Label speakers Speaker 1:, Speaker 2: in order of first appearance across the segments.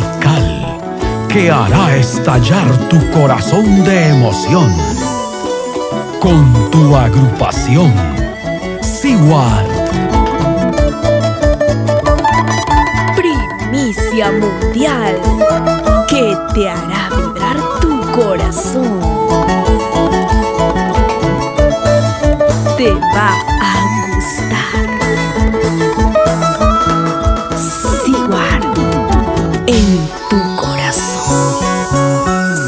Speaker 1: musical que hará estallar tu corazón de emoción. Con tu agrupación, Seaward.
Speaker 2: Primicia mundial que te hará vibrar tu corazón. Te va a gustar. Seaward en tu corazón.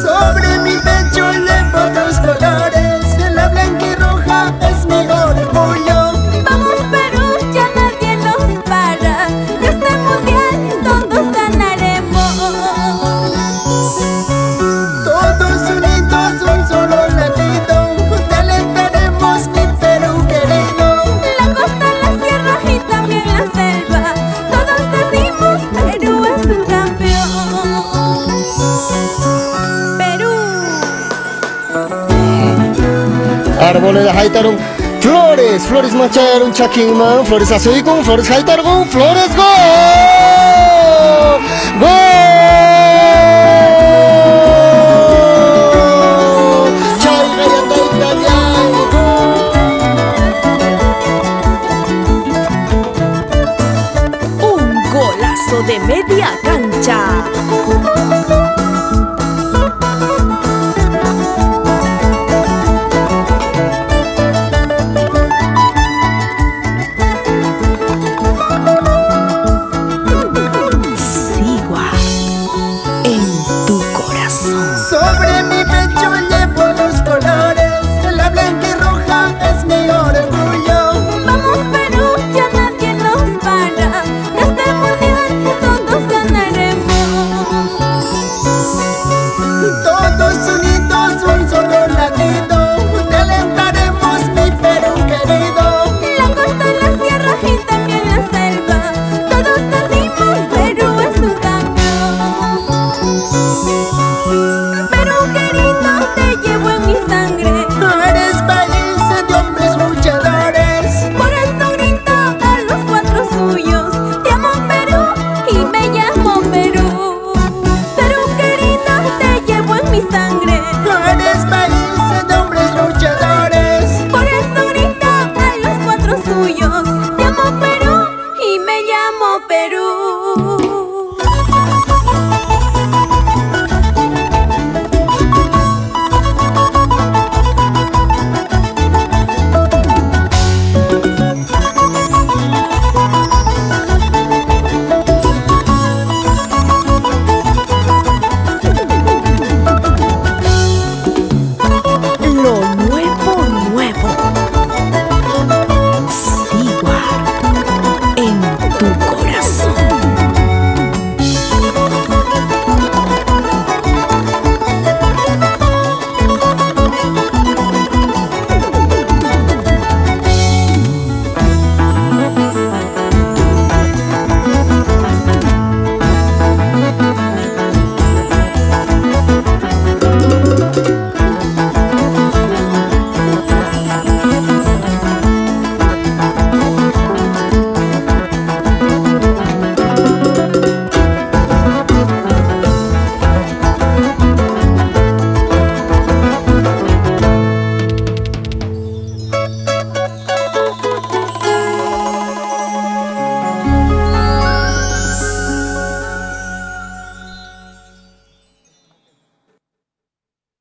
Speaker 3: Sobre mi pecho llevo dos colores, la blanca y roja es mi orgullo.
Speaker 4: Vamos Perú, ya nadie nos para. De este mundial todos ganaremos.
Speaker 3: Todos unidos un solo latido, alentaremos mi Perú querido.
Speaker 4: La costa, la sierra y también la selva, todos decimos Perú es un campeón. Perú.
Speaker 5: árboles haitaron flores, flores macharon chaquiman, flores azuigun, flores haitaron, flores go, go.
Speaker 2: Un golazo de media cancha.